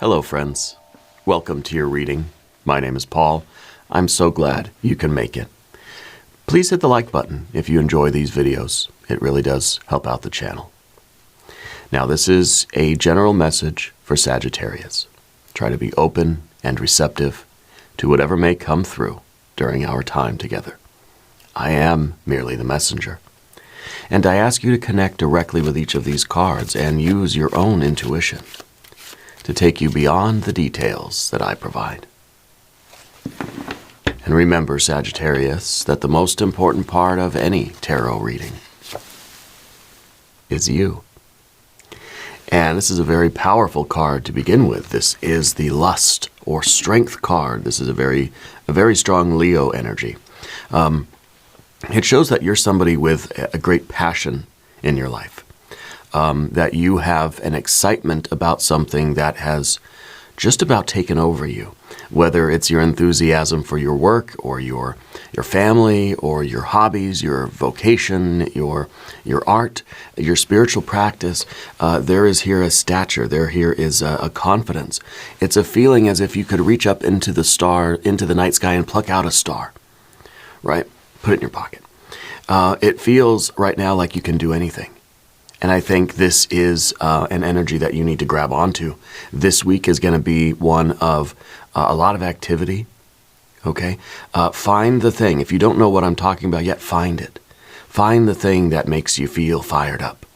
Hello friends, welcome to your reading. My name is Paul. I'm so glad you can make it. Please hit the like button if you enjoy these videos. It really does help out the channel. Now this is a general message for Sagittarius. Try to be open and receptive to whatever may come through during our time together. I am merely the messenger. And I ask you to connect directly with each of these cards and use your own intuition to take you beyond the details that I provide. And remember, Sagittarius, that the most important part of any tarot reading is you. And this is a very powerful card to begin with. This is the Lust or Strength card. This is a very strong Leo energy. It shows that you're somebody with a great passion in your life. That you have an excitement about something that has just about taken over you, whether it's your enthusiasm for your work or your family or your hobbies, your vocation, your art, your spiritual practice. There is here a stature. Here is a confidence. It's a feeling as if you could reach up into the night sky and pluck out a star, right? Put it in your pocket. It feels right now like you can do anything. And I think this is an energy that you need to grab onto. This week is going to be one of a lot of activity, okay? Find the thing. If you don't know what I'm talking about yet, find it. Find the thing that makes you feel fired up.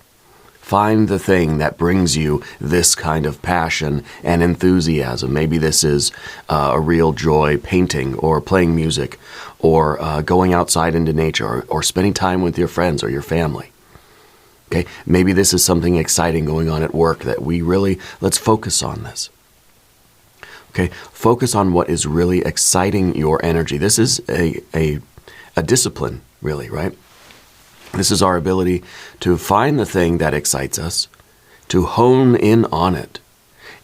Find the thing that brings you this kind of passion and enthusiasm. Maybe this is a real joy, painting or playing music or going outside into nature or spending time with your friends or your family. Okay, maybe this is something exciting going on at work that let's focus on this. Okay, focus on what is really exciting your energy. This is a discipline, really, right? This is our ability to find the thing that excites us, to hone in on it,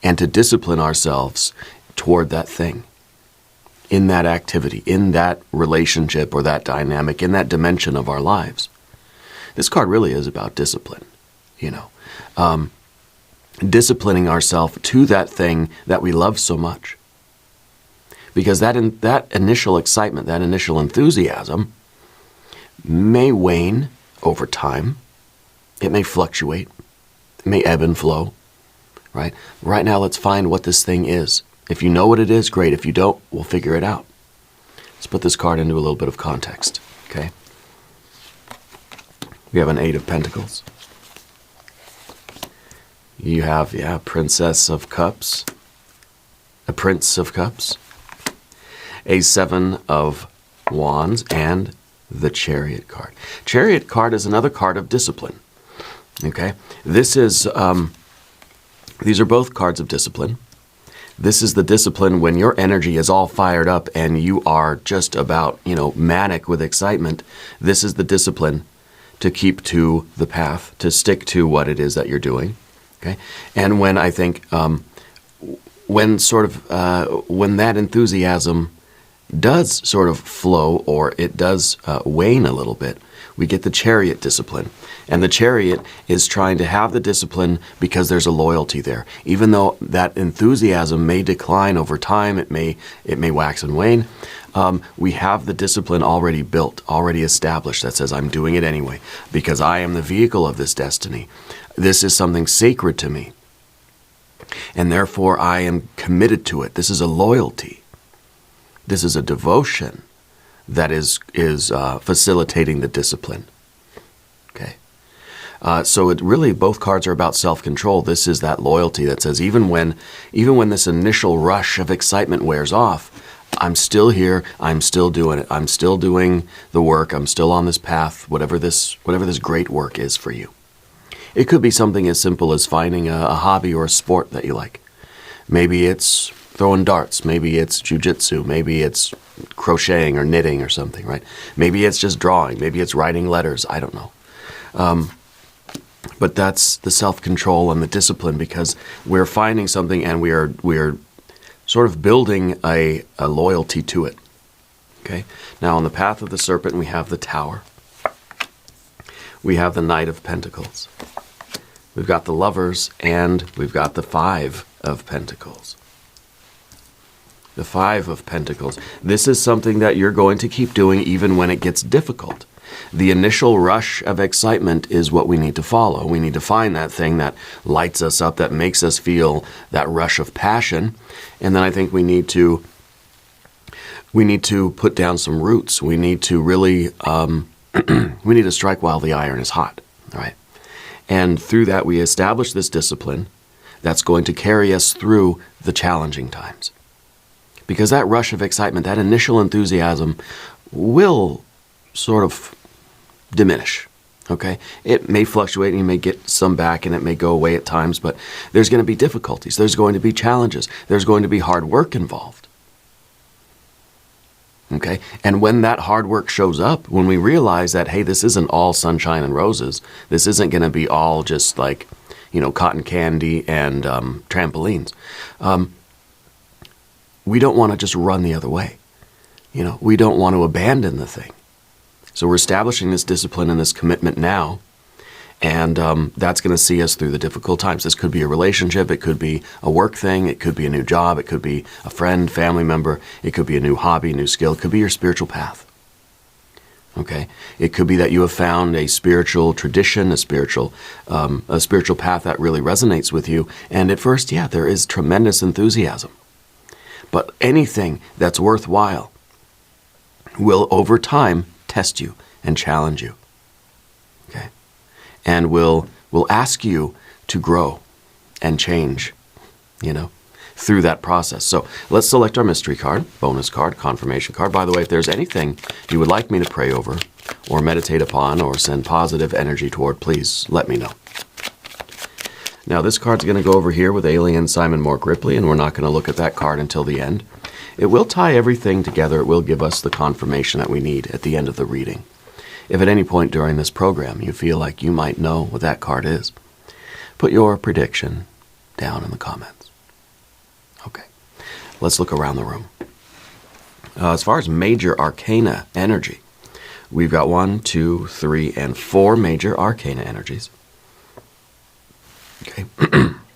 and to discipline ourselves toward that thing, in that activity, in that relationship or that dynamic, in that dimension of our lives. This card really is about discipline, disciplining ourselves to that thing that we love so much. Because that initial excitement, that initial enthusiasm may wane over time. It may fluctuate. It may ebb and flow, right? Right now, let's find what this thing is. If you know what it is, great. If you don't, we'll figure it out. Let's put this card into a little bit of context, okay? We have an Eight of Pentacles. You have, Princess of Cups. A Prince of Cups. A Seven of Wands and the Chariot card. Chariot card is another card of discipline. Okay? This is, these are both cards of discipline. This is the discipline when your energy is all fired up and you are just about, manic with excitement. This is the discipline to keep to the path, to stick to what it is that you're doing, okay? And when I think, when that enthusiasm does sort of flow or it does wane a little bit, we get the Chariot discipline. And the Chariot is trying to have the discipline because there's a loyalty there. Even though that enthusiasm may decline over time, it may wax and wane, we have the discipline already built, already established that says, I'm doing it anyway because I am the vehicle of this destiny. This is something sacred to me. And therefore, I am committed to it. This is a loyalty. This is a devotion that is facilitating the discipline. Okay. So it really, both cards are about self-control. This is that loyalty that says, even when this initial rush of excitement wears off, I'm still here. I'm still doing it. I'm still doing the work. I'm still on this path, whatever this great work is for you. It could be something as simple as finding a hobby or a sport that you like. Maybe it's throwing darts. Maybe it's jujitsu. Maybe it's crocheting or knitting or something, right? Maybe it's just drawing. Maybe it's writing letters. I don't know. But that's the self-control and the discipline because we're finding something and we are sort of building a loyalty to it. Okay. Now on the path of the Serpent, we have the Tower. We have the Knight of Pentacles. We've got the Lovers and we've got the Five of Pentacles. The Five of Pentacles. This is something that you're going to keep doing even when it gets difficult. The initial rush of excitement is what we need to follow. We need to find that thing that lights us up, that makes us feel that rush of passion. And then I think we need to put down some roots. We need to really, we need to strike while the iron is hot, all right? And through that, we establish this discipline that's going to carry us through the challenging times. Because that rush of excitement, that initial enthusiasm will sort of diminish, okay? It may fluctuate and you may get some back and it may go away at times, but there's going to be difficulties. There's going to be challenges. There's going to be hard work involved, okay? And when that hard work shows up, when we realize that, hey, this isn't all sunshine and roses, this isn't going to be all just like, cotton candy and trampolines, we don't want to just run the other way. We don't want to abandon the thing. So we're establishing this discipline and this commitment now, and that's going to see us through the difficult times. This could be a relationship, it could be a work thing, it could be a new job, it could be a friend, family member, it could be a new hobby, new skill, it could be your spiritual path. Okay? It could be that you have found a spiritual tradition, a spiritual path that really resonates with you, and at first, yeah, there is tremendous enthusiasm. But anything that's worthwhile will, over time, test you and challenge you, okay? And will ask you to grow and change, through that process. So let's select our mystery card, bonus card, confirmation card. By the way, if there's anything you would like me to pray over or meditate upon or send positive energy toward, please let me know. Now, this card's going to go over here with Alien Simon Mork Ripley, and we're not going to look at that card until the end. It will tie everything together. It will give us the confirmation that we need at the end of the reading. If at any point during this program you feel like you might know what that card is, put your prediction down in the comments. Okay, let's look around the room. As far as major arcana energy, we've got 1, 2, 3, and 4 major arcana energies. Okay,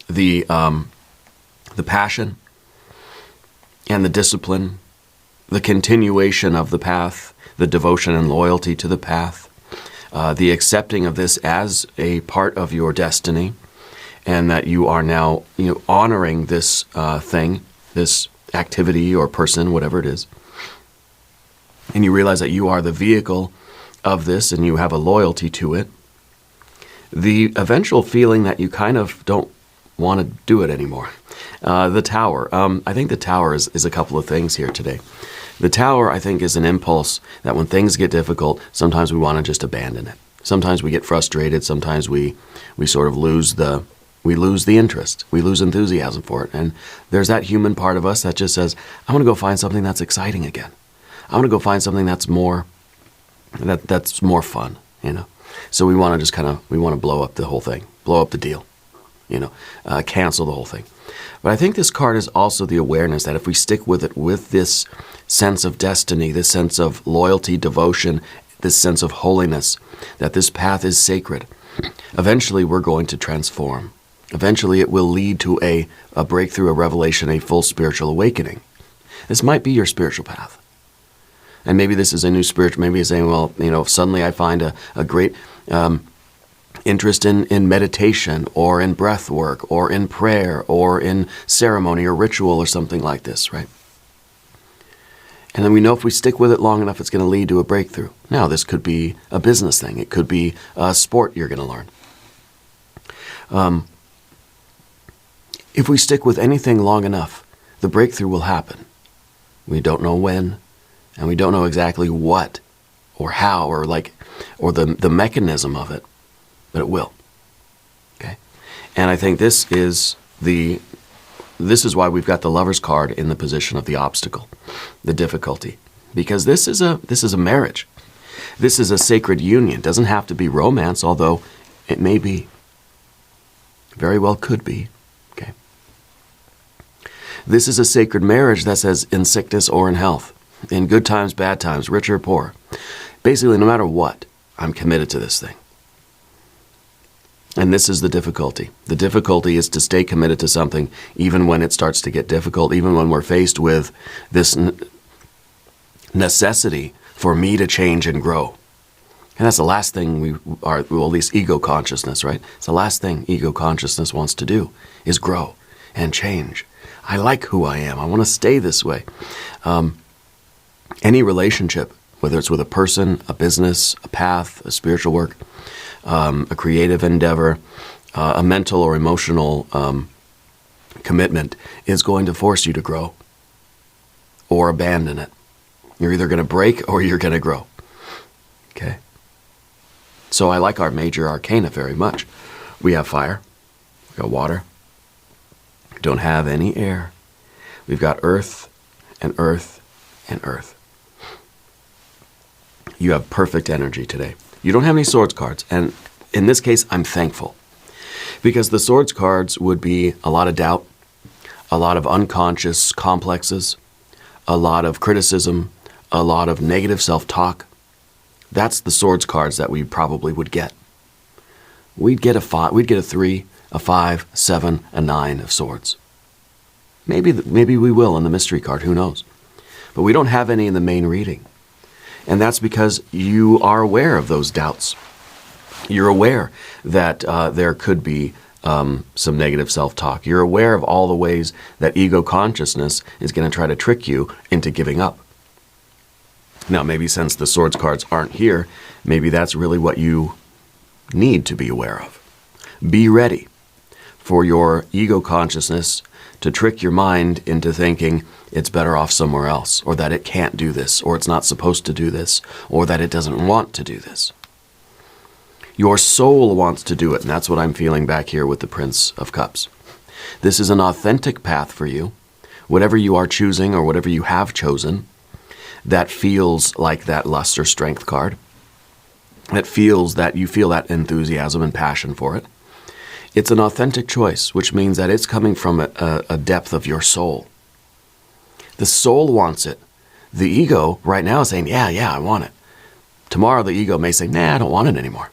the passion and the discipline, the continuation of the path, the devotion and loyalty to the path, the accepting of this as a part of your destiny, and that you are now honoring this thing, this activity or person, whatever it is, and you realize that you are the vehicle of this and you have a loyalty to it. The eventual feeling that you kind of don't want to do it anymore. The Tower. I think the Tower is a couple of things here today. The Tower, I think, is an impulse that when things get difficult, sometimes we want to just abandon it. Sometimes we get frustrated. Sometimes we sort of lose the interest. We lose enthusiasm for it. And there's that human part of us that just says, I want to go find something that's exciting again. I want to go find something that's more fun, So we want to we want to blow up the whole thing, blow up the deal, cancel the whole thing. But I think this card is also the awareness that if we stick with it, with this sense of destiny, this sense of loyalty, devotion, this sense of holiness, that this path is sacred, eventually we're going to transform. Eventually it will lead to a breakthrough, a revelation, a full spiritual awakening. This might be your spiritual path. And maybe this is a new spiritual, maybe you're saying, well, suddenly I find a great interest in meditation or in breath work or in prayer or in ceremony or ritual or something like this, right? And then we know if we stick with it long enough, it's going to lead to a breakthrough. Now, this could be a business thing. It could be a sport you're going to learn. If we stick with anything long enough, the breakthrough will happen. We don't know when, and we don't know exactly what or how or the mechanism of it, but it will. Okay? And I think this is why we've got the Lover's card in the position of the obstacle, the difficulty. Because this is a marriage. This is a sacred union. It doesn't have to be romance, although it may be. Very well could be. Okay? This is a sacred marriage that says in sickness or in health, in good times, bad times, rich or poor. Basically, no matter what, I'm committed to this thing. And this is the difficulty. The difficulty is to stay committed to something even when it starts to get difficult, even when we're faced with this necessity for me to change and grow. And that's the last thing we are, well, at least ego consciousness, right? It's the last thing ego consciousness wants to do is grow and change. I like who I am. I want to stay this way. Any relationship, whether it's with a person, a business, a path, a spiritual work, a creative endeavor, a mental or emotional commitment, is going to force you to grow or abandon it. You're either going to break or you're going to grow. Okay? So I like our major arcana very much. We have fire. We've got water. We don't have any air. We've got earth and earth and earth. You have perfect energy today. You don't have any swords cards. And in this case, I'm thankful. Because the swords cards would be a lot of doubt, a lot of unconscious complexes, a lot of criticism, a lot of negative self-talk. That's the swords cards that we probably would get. We'd get a 5, we'd get a 3, a 5, 7, a 9 of swords. Maybe we will in the mystery card, who knows? But we don't have any in the main reading. And that's because you are aware of those doubts. You're aware that there could be some negative self-talk. You're aware of all the ways that ego consciousness is going to try to trick you into giving up. Now, maybe since the swords cards aren't here, maybe that's really what you need to be aware of. Be ready for your ego consciousness to trick your mind into thinking it's better off somewhere else, or that it can't do this, or it's not supposed to do this, or that it doesn't want to do this. Your soul wants to do it, and that's what I'm feeling back here with the Prince of Cups. This is an authentic path for you. Whatever you are choosing or whatever you have chosen, that feels like that lust or strength card. That feels that you feel that enthusiasm and passion for it. It's an authentic choice, which means that it's coming from a depth of your soul. The soul wants it. The ego right now is saying, yeah, I want it. Tomorrow the ego may say, nah, I don't want it anymore.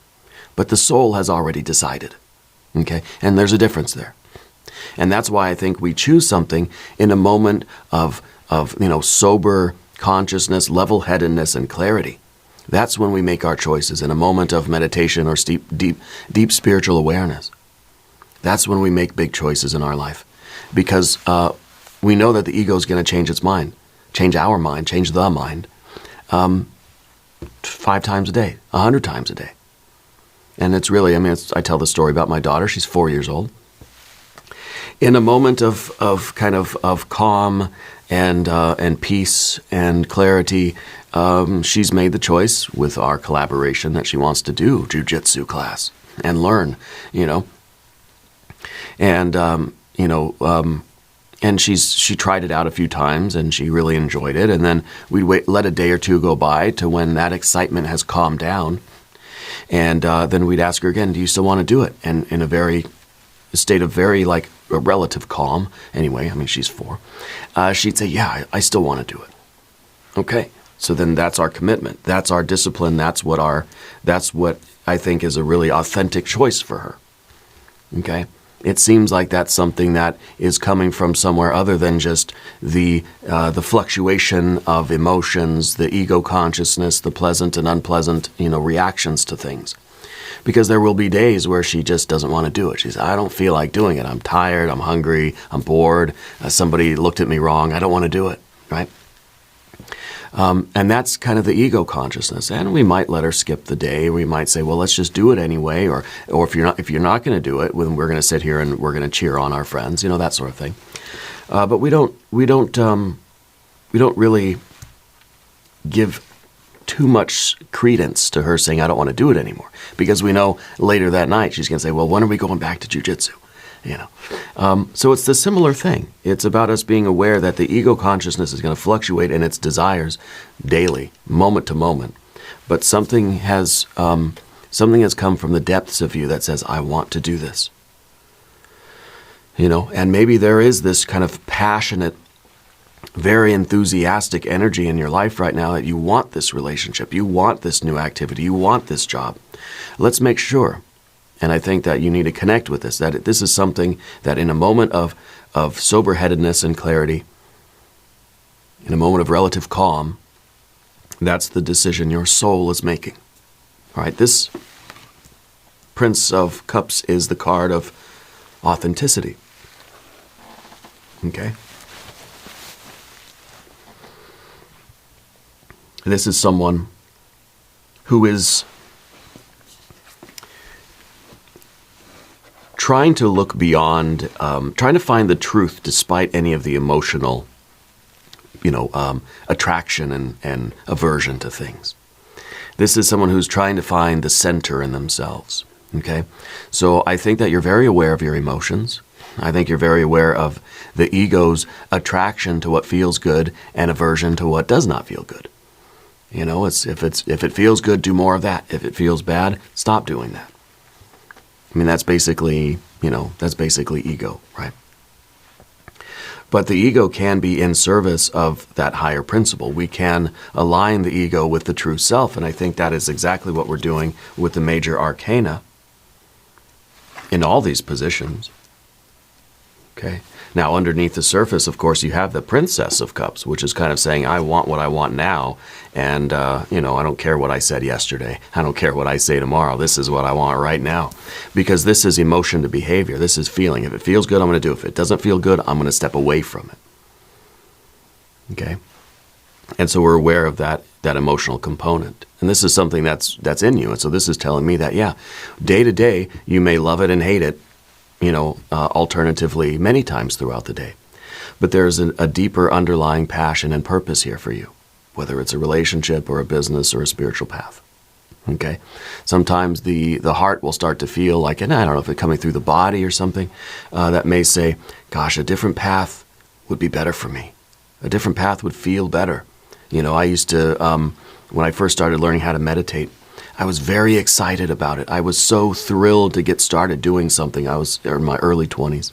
But the soul has already decided. Okay? And there's a difference there. And that's why I think we choose something in a moment of sober consciousness, level-headedness, and clarity. That's when we make our choices, in a moment of meditation or deep spiritual awareness. That's when we make big choices in our life. Because we know that the ego is going to change its mind, change our mind, change the mind, 5 times a day, 100 times a day. And it's really, I tell the story about my daughter. She's 4 years old. In a moment of calm and peace and clarity, she's made the choice with our collaboration that she wants to do jiu-jitsu class and learn, and she tried it out a few times and she really enjoyed it. And then we'd let a day or two go by to when that excitement has calmed down. And then we'd ask her again, do you still want to do it? And in a state of very a relative calm, anyway, she's 4, she'd say, yeah, I still want to do it. Okay, so then that's our commitment. That's our discipline. That's what I think is a really authentic choice for her. Okay? It seems like that's something that is coming from somewhere other than just the fluctuation of emotions, the ego consciousness, the pleasant and unpleasant, reactions to things. Because there will be days where she just doesn't want to do it. She says, I don't feel like doing it. I'm tired. I'm hungry. I'm bored. Somebody looked at me wrong. I don't want to do it. Right? And that's kind of the ego consciousness. And we might let her skip the day. We might say, well, let's just do it anyway. Or if you're not going to do it, then we're going to sit here and we're going to cheer on our friends. That sort of thing. But we don't really give too much credence to her saying, I don't want to do it anymore. Because we know later that night she's going to say, well, when are we going back to jiu-jitsu? So it's the similar thing. It's about us being aware that the ego consciousness is going to fluctuate in its desires daily, moment to moment. But something has come from the depths of you that says, I want to do this. And maybe there is this kind of passionate, very enthusiastic energy in your life right now that you want this relationship, you want this new activity, you want this job. Let's make sure And I think that you need to connect with this, that this is something that in a moment of sober-headedness and clarity, in a moment of relative calm, that's the decision your soul is making. All right, this Prince of Cups is the card of authenticity. Okay? This is someone who is trying to look beyond, trying to find the truth despite any of the emotional, attraction and aversion to things. This is someone who's trying to find the center in themselves. Okay? So I think that you're very aware of your emotions. I think you're very aware of the ego's attraction to what feels good and aversion to what does not feel good. If it feels good, do more of that. If it feels bad, stop doing that. I mean, that's basically ego, right? But the ego can be in service of that higher principle. We can align the ego with the true self, and I think that is exactly what we're doing with the major arcana in all these positions. Okay. Now, underneath the surface, of course, you have the Princess of Cups, which is kind of saying, I want what I want now, and, I don't care what I said yesterday. I don't care what I say tomorrow. This is what I want right now. Because this is emotion to behavior. This is feeling. If it feels good, I'm going to do it. If it doesn't feel good, I'm going to step away from it. Okay? And so we're aware of that emotional component. And this is something that's in you. And so this is telling me that, day to day, you may love it and hate it, alternatively many times throughout the day. But there's a deeper underlying passion and purpose here for you, whether it's a relationship or a business or a spiritual path. Okay? Sometimes the heart will start to feel like, and I don't know if it's coming through the body or something, that may say, gosh, a different path would be better for me. A different path would feel better. I used to, when I first started learning how to meditate, I was very excited about it. I was so thrilled to get started doing something. I was in my early 20s,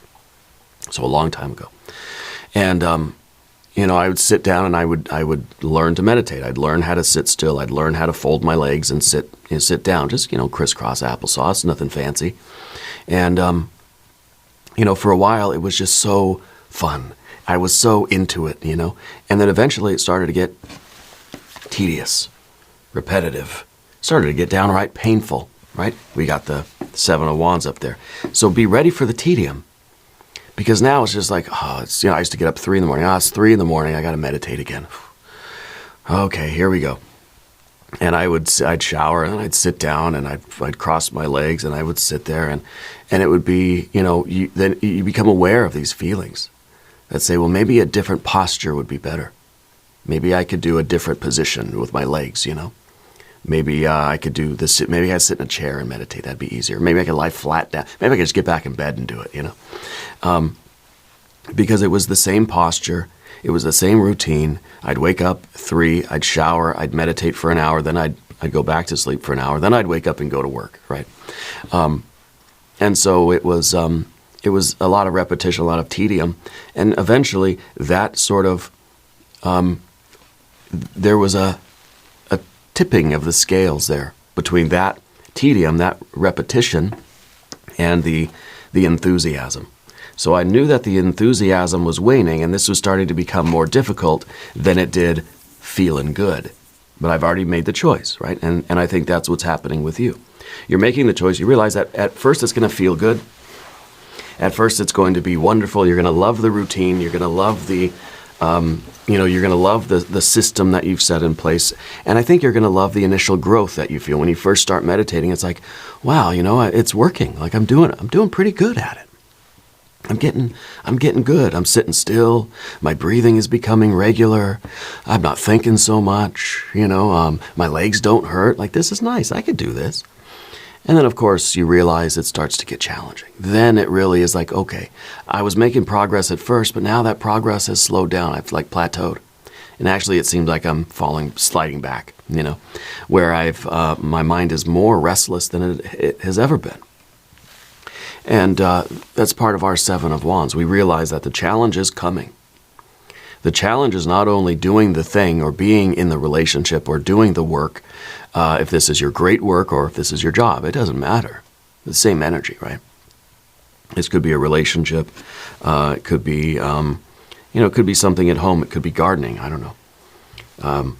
so a long time ago. And, I would sit down and I would learn to meditate. I'd learn how to sit still. I'd learn how to fold my legs and sit down, just, crisscross applesauce, nothing fancy. And, for a while, it was just so fun. I was so into it, And then eventually it started to get tedious, repetitive. Started to get downright painful, right? We got the Seven of Wands up there. So be ready for the tedium. Because now it's just like, I used to get up 3 a.m. It's 3 a.m. I got to meditate again. Okay, here we go. And I'd shower and I'd sit down and I'd cross my legs and I would sit there and it would be, then you become aware of these feelings that say, well, maybe a different posture would be better. Maybe I could do a different position with my legs, Maybe I could do this. Maybe I'd sit in a chair and meditate. That'd be easier. Maybe I could lie flat down. Maybe I could just get back in bed and do it, because it was the same posture. It was the same routine. I'd wake up 3, I'd shower, I'd meditate for an hour, then I'd go back to sleep for an hour, then I'd wake up and go to work, right? And so it was a lot of repetition, a lot of tedium, and eventually that sort of, there was a tipping of the scales there between that tedium, that repetition, and the enthusiasm. So I knew that the enthusiasm was waning, and this was starting to become more difficult than it did feeling good. But I've already made the choice, right? And I think that's what's happening with you. You're making the choice. You realize that at first it's going to feel good. At first it's going to be wonderful. You're going to love the routine. You're going to love the you're going to love the system that you've set in place. And I think you're going to love the initial growth that you feel. When you first start meditating, it's like, wow, it's working. Like I'm doing pretty good at it. I'm getting good. I'm sitting still. My breathing is becoming regular. I'm not thinking so much. My legs don't hurt. Like, this is nice. I could do this. And then, of course, you realize it starts to get challenging. Then it really is like, okay, I was making progress at first, but now that progress has slowed down. I've plateaued. And actually, it seems like I'm sliding back, where my mind is more restless than it has ever been. And that's part of our Seven of Wands. We realize that the challenge is coming. The challenge is not only doing the thing or being in the relationship or doing the work, if this is your great work or if this is your job, it doesn't matter. The same energy, right? This could be a relationship. It could be, it could be something at home. It could be gardening. I don't know.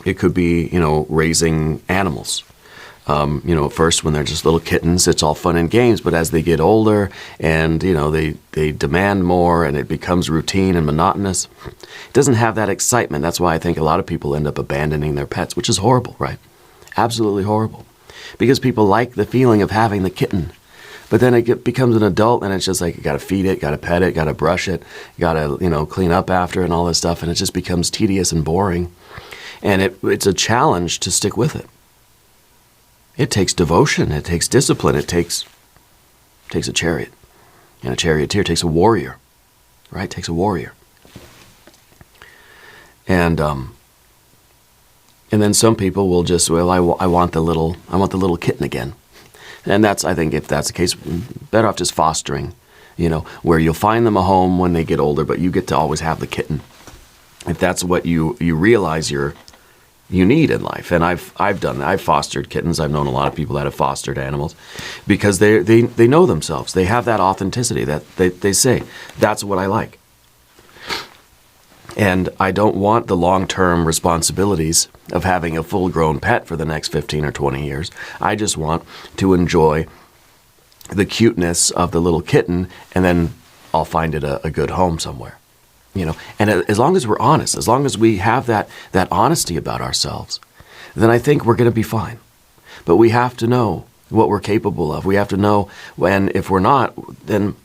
It could be, raising animals. First when they're just little kittens, it's all fun and games. But as they get older and, they demand more and it becomes routine and monotonous, it doesn't have that excitement. That's why I think a lot of people end up abandoning their pets, which is horrible, right? Absolutely horrible. Because people like the feeling of having the kitten. But then it becomes an adult and it's just like you got to feed it, got to pet it, got to brush it, got to, clean up after it and all this stuff. And it just becomes tedious and boring. And it's a challenge to stick with it. It takes devotion. It takes discipline. It takes a chariot. And a charioteer takes a warrior. Right? Takes a warrior. And then some people will just, I want the little kitten again. And I think if that's the case, better off just fostering, where you'll find them a home when they get older, but you get to always have the kitten. If that's what you realize you need in life. And I've done that. I've fostered kittens. I've known a lot of people that have fostered animals because they know themselves. They have that authenticity that they say, that's what I like. And I don't want the long-term responsibilities of having a full-grown pet for the next 15 or 20 years. I just want to enjoy the cuteness of the little kitten, and then I'll find it a good home somewhere. And as long as we're honest, as long as we have that honesty about ourselves, then I think we're going to be fine. But we have to know what we're capable of. We have to know if we're not, then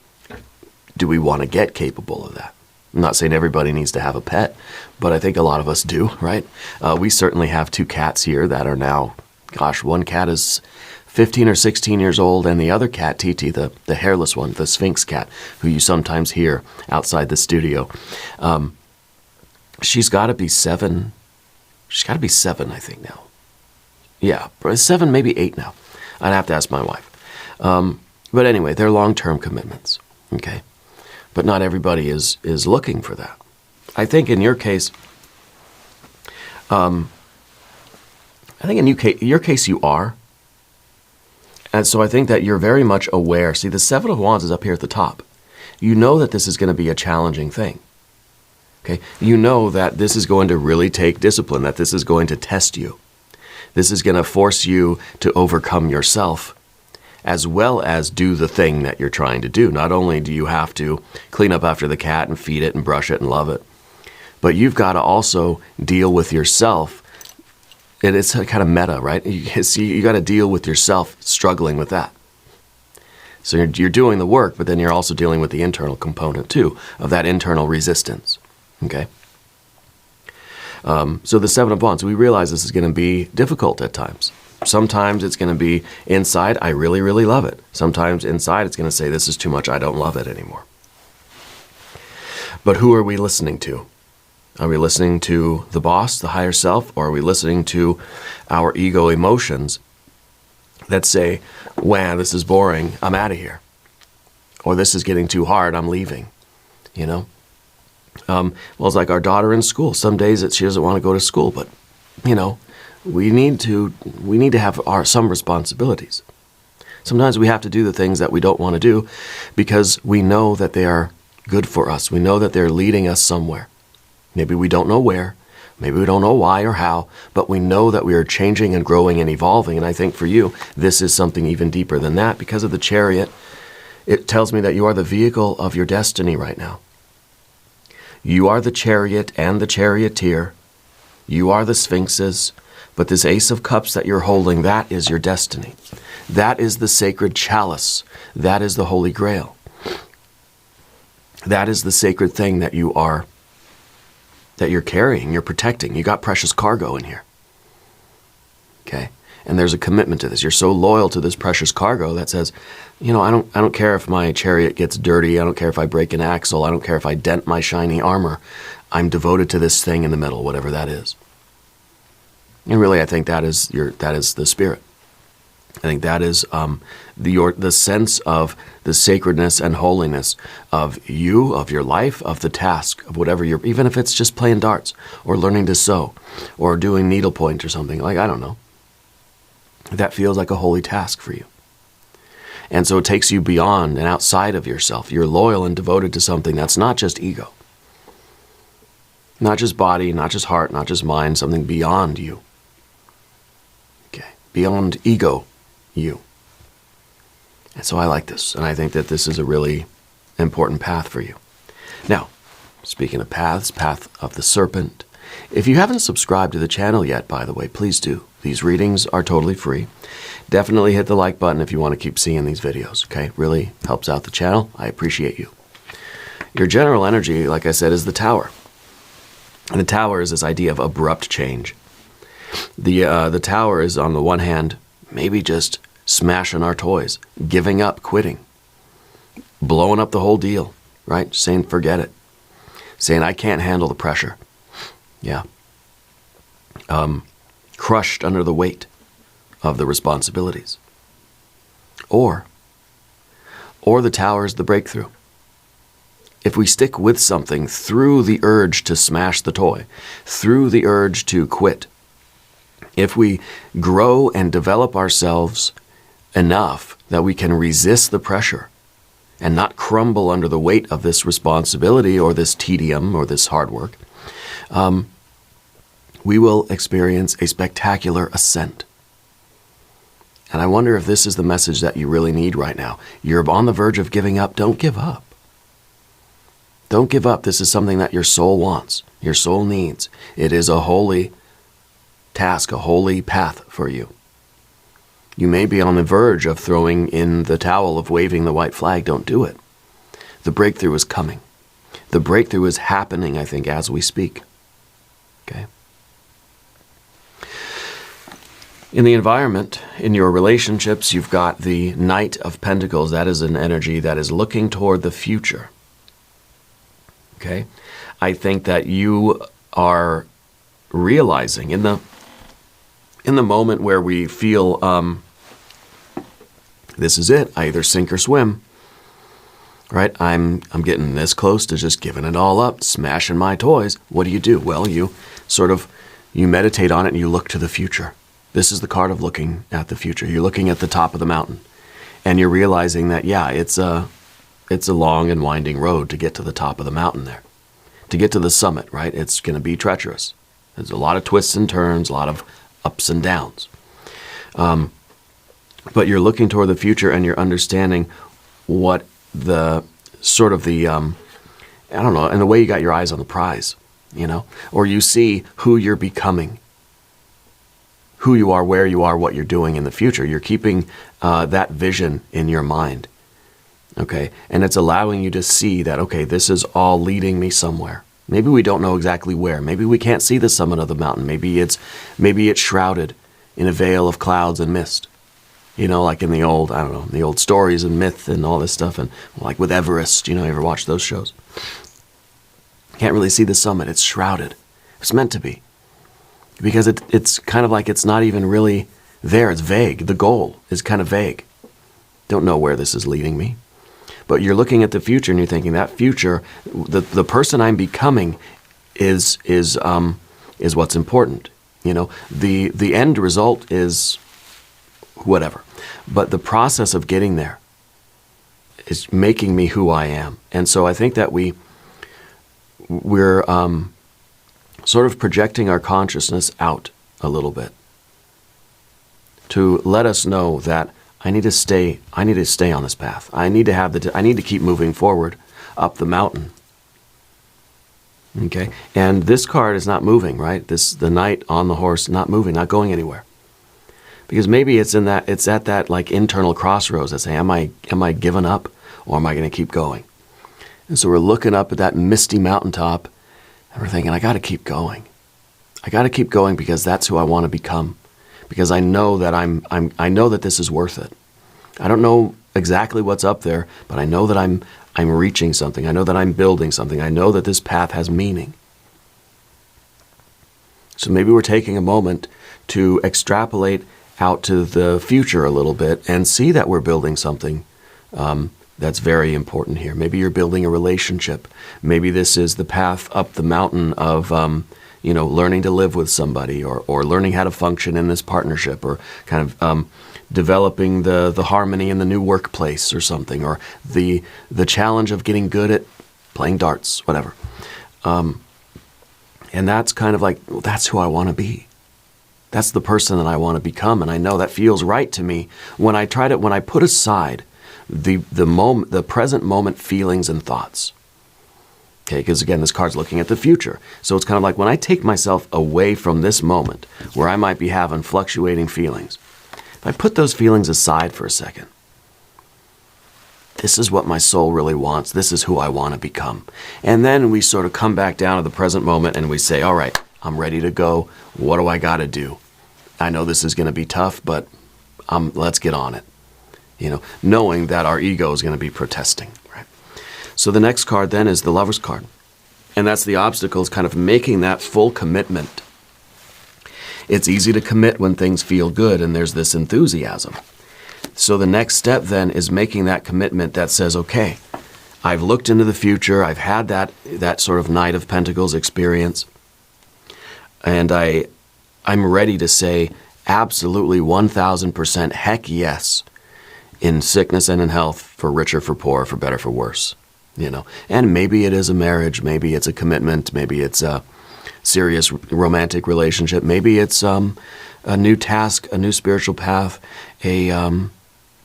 do we want to get capable of that? I'm not saying everybody needs to have a pet, but I think a lot of us do, right? We certainly have 2 cats here that are now, one cat is 15 or 16 years old, and the other cat, Titi, the hairless one, the Sphinx cat, who you sometimes hear outside the studio, she's got to be 7. She's got to be 7, I think, now. Yeah, 7, maybe 8 now. I'd have to ask my wife. But anyway, they're long-term commitments, okay? But not everybody is looking for that. I think in your case, your case you are. And so I think that you're very much aware. See, the 7 of Wands is up here at the top. You know that this is going to be a challenging thing. Okay? You know that this is going to really take discipline, that this is going to test you. This is going to force you to overcome yourself, as well as do the thing that you're trying to do. Not only do you have to clean up after the cat and feed it and brush it and love it, but you've got to also deal with yourself. And it's kind of meta, right? You got to deal with yourself struggling with that. So you're doing the work, but then you're also dealing with the internal component too, of that internal resistance. Okay? So the 7 of Wands, we realize this is going to be difficult at times. Sometimes it's going to be inside, I really, really love it. Sometimes inside it's going to say, this is too much, I don't love it anymore. But who are we listening to? Are we listening to the boss, the higher self, or are we listening to our ego emotions that say, wow, this is boring, I'm out of here. Or this is getting too hard, I'm leaving. Well, it's like our daughter in school. Some days she doesn't want to go to school, but, we need to have some responsibilities. Sometimes we have to do the things that we don't want to do because we know that they are good for us. We know that they're leading us somewhere. Maybe we don't know where, maybe we don't know why or how, but we know that we are changing and growing and evolving. And I think for you, this is something even deeper than that. Because of the Chariot, it tells me that you are the vehicle of your destiny right now. You are the Chariot and the Charioteer. You are the Sphinxes. But this Ace of Cups that you're holding, that is your destiny. That is the sacred chalice. That is the Holy Grail. That is the sacred thing that you're carrying, you're protecting. You got precious cargo in here. Okay? And there's a commitment to this. You're so loyal to this precious cargo that says, I don't care if my chariot gets dirty. I don't care if I break an axle. I don't care if I dent my shiny armor. I'm devoted to this thing in the middle, whatever that is. And really, I think that is the spirit. I think that is the sense of the sacredness and holiness of you, of your life, of the task, of whatever even if it's just playing darts or learning to sew or doing needlepoint or something, like, I don't know. That feels like a holy task for you. And so it takes you beyond and outside of yourself. You're loyal and devoted to something that's not just ego, not just body, not just heart, not just mind, something beyond you. Okay, beyond ego, you. And so I like this, and I think that this is a really important path for you. Now, speaking of paths, path of the serpent. If you haven't subscribed to the channel yet, by the way, please do. These readings are totally free. Definitely hit the like button if you want to keep seeing these videos, okay? Really helps out the channel. I appreciate you. Your general energy, like I said, is the Tower. And the Tower is this idea of abrupt change. The Tower is, on the one hand, maybe just smashing our toys, giving up, quitting, blowing up the whole deal, right? Saying, forget it. Saying, I can't handle the pressure. Yeah. Crushed under the weight of the responsibilities. Or the Tower is the breakthrough. If we stick with something through the urge to smash the toy, through the urge to quit, if we grow and develop ourselves enough that we can resist the pressure and not crumble under the weight of this responsibility or this tedium or this hard work, we will experience a spectacular ascent. And I wonder if this is the message that you really need right now. You're on the verge of giving up. Don't give up. Don't give up. This is something that your soul wants, your soul needs. It is a holy task, a holy path for you. You may be on the verge of throwing in the towel, of waving the white flag. Don't do it. The breakthrough is coming. The breakthrough is happening, I think, as we speak. Okay? In the environment, in your relationships, you've got the Knight of Pentacles. That is an energy that is looking toward the future. Okay? I think that you are realizing in the moment where we feel this is it, I either sink or swim, right? I'm getting this close to just giving it all up, smashing my toys. What do? Well, you meditate on it and you look to the future. This is the card of looking at the future. You're looking at the top of the mountain and you're realizing that, yeah, it's a long and winding road to get to the top of the mountain there. To get to the summit, right? It's going to be treacherous. There's a lot of twists and turns, a lot of ups and downs. But you're looking toward the future and you're understanding what the sort of the, I don't know, and the way you got your eyes on the prize, you know, or you see who you're becoming, who you are, where you are, what you're doing in the future. You're keeping that vision in your mind, okay? And it's allowing you to see that, okay, this is all leading me somewhere. Maybe we don't know exactly where. Maybe we can't see the summit of the mountain. Maybe it's shrouded in a veil of clouds and mist. You know, like in the old, I don't know, the old stories and myth and all this stuff, and like with Everest, you know, you ever watch those shows? Can't really see the summit. It's shrouded. It's meant to be. Because it's kind of like it's not even really there. It's vague. The goal is kind of vague. Don't know where this is leading me. But you're looking at the future and you're thinking that future, the person I'm becoming is what's important. You know, the end result is whatever. But the process of getting there is making me who I am. And so I think that we're sort of projecting our consciousness out a little bit to let us know that I need to stay on this path. I need to keep moving forward up the mountain. Okay? And this card is not moving, right? The knight on the horse, not moving, not going anywhere. Because maybe it's at that like internal crossroads that say, am I giving up or am I going to keep going? And so we're looking up at that misty mountaintop and we're thinking, I got to keep going. I got to keep going because that's who I want to become. Because I know that I know that this is worth it. I don't know exactly what's up there, but I know that I'm reaching something. I know that I'm building something. I know that this path has meaning. So maybe we're taking a moment to extrapolate out to the future a little bit and see that we're building something that's very important here. Maybe you're building a relationship. Maybe this is the path up the mountain of learning to live with somebody or learning how to function in this partnership or kind of developing the harmony in the new workplace or something, or the challenge of getting good at playing darts, whatever. And that's kind of like, well, that's who I want to be. That's the person that I want to become, and I know that feels right to me when I put aside the present moment feelings and thoughts. Okay, because again, this card's looking at the future. So it's kind of like when I take myself away from this moment where I might be having fluctuating feelings, if I put those feelings aside for a second, this is what my soul really wants. This is who I want to become. And then we sort of come back down to the present moment and we say, all right, I'm ready to go. What do I got to do? I know this is going to be tough, but let's get on it. You know, knowing that our ego is going to be protesting, right? So the next card then is the Lover's card. And that's the obstacles, kind of making that full commitment. It's easy to commit when things feel good and there's this enthusiasm. So the next step then is making that commitment that says, okay, I've looked into the future, I've had that sort of Knight of Pentacles experience, and I'm ready to say absolutely 1,000% heck yes, in sickness and in health, for richer, for poor, for better, for worse. You know, and maybe it is a marriage, maybe it's a commitment, maybe it's a serious romantic relationship, maybe it's a new task, a new spiritual path, a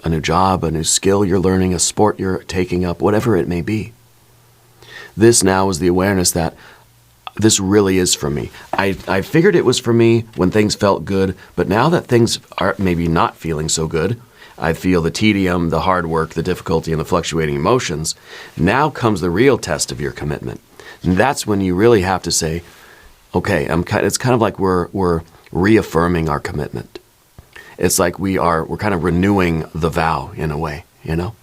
new job, a new skill you're learning, a sport you're taking up, whatever it may be. This now is the awareness that this really is for me. I figured it was for me when things felt good, but now that things are maybe not feeling so good, I feel the tedium, the hard work, the difficulty, and the fluctuating emotions. Now comes the real test of your commitment. And that's when you really have to say, okay, it's kind of like we're reaffirming our commitment. It's like we're kind of renewing the vow in a way, you know?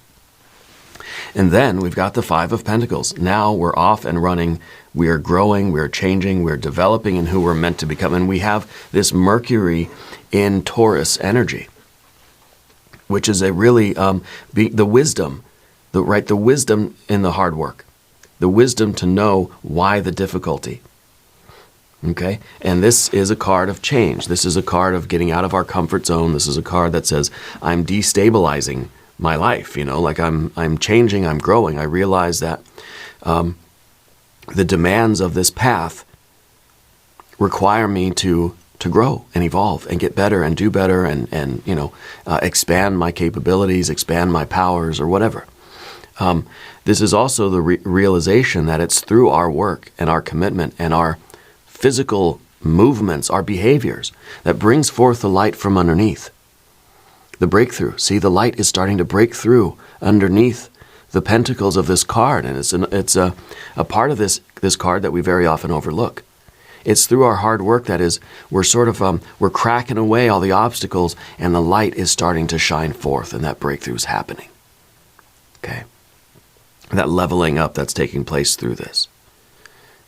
And then we've got the Five of Pentacles. Now we're off and running. We are growing, we're changing, we're developing in who we're meant to become. And we have this Mercury in Taurus energy, which is a really, the wisdom, the wisdom in the hard work, the wisdom to know why the difficulty. Okay? And this is a card of change. This is a card of getting out of our comfort zone. This is a card that says, I'm destabilizing my life, you know, like I'm changing, I'm growing. I realize that the demands of this path require me to grow and evolve and get better and do better and you know, expand my capabilities, expand my powers or whatever. This is also the realization that it's through our work and our commitment and our physical movements, our behaviors, that brings forth the light from underneath. The breakthrough. See, the light is starting to break through underneath the pentacles of this card, and it's a part of this card that we very often overlook. It's through our hard work that is, we're cracking away all the obstacles, and the light is starting to shine forth, and that breakthrough is happening. Okay? That leveling up that's taking place through this.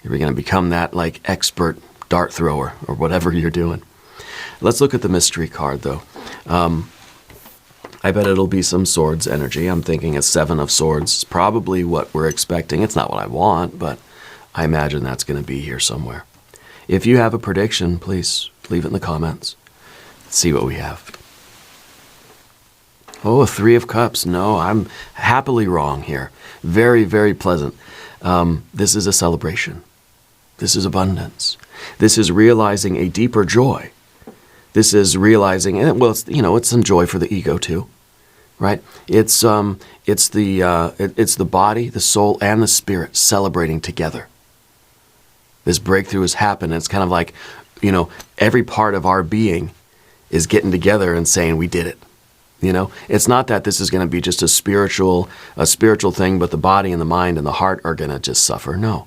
You're going to become that like expert dart thrower or whatever you're doing. Let's look at the mystery card, though. I bet it'll be some swords energy. I'm thinking a Seven of Swords is probably what we're expecting. It's not what I want, but I imagine that's going to be here somewhere. If you have a prediction, please leave it in the comments. Let's see what we have. Oh, a Three of Cups. No, I'm happily wrong here. Very, very pleasant. This is a celebration. This is abundance. This is realizing a deeper joy. This is realizing, and well, it's some joy for the ego too, right? It's the body, the soul, and the spirit celebrating together. This breakthrough has happened. It's kind of like, every part of our being is getting together and saying we did it. It's not that this is going to be just a spiritual thing, but the body and the mind and the heart are going to just suffer. No.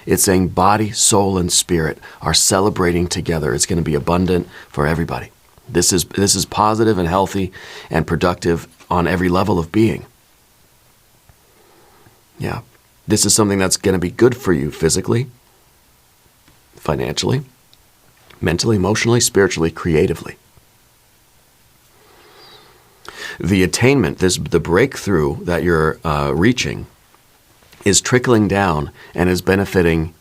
It's saying body, soul, and spirit are celebrating together. It's going to be abundant for everybody. This is positive and healthy and productive on every level of being. Yeah. This is something that's going to be good for you physically, financially, mentally, emotionally, spiritually, creatively. The attainment, the breakthrough that you're reaching is trickling down and is benefiting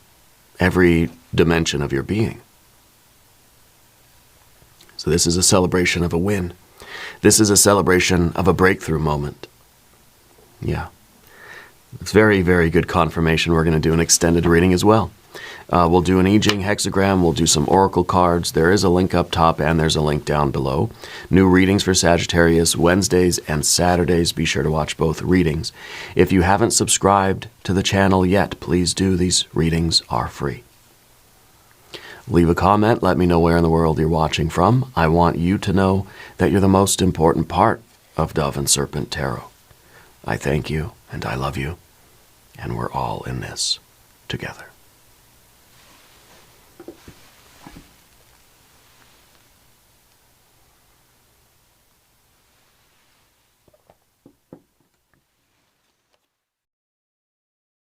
every dimension of your being. So this is a celebration of a win. This is a celebration of a breakthrough moment. Yeah. It's very, very good confirmation. We're going to do an extended reading as well. We'll do an I Ching hexagram. We'll do some oracle cards. There is a link up top and there's a link down below. New readings for Sagittarius, Wednesdays and Saturdays. Be sure to watch both readings. If you haven't subscribed to the channel yet, please do. These readings are free. Leave a comment. Let me know where in the world you're watching from. I want you to know that you're the most important part of Dove and Serpent Tarot. I thank you and I love you, and we're all in this together.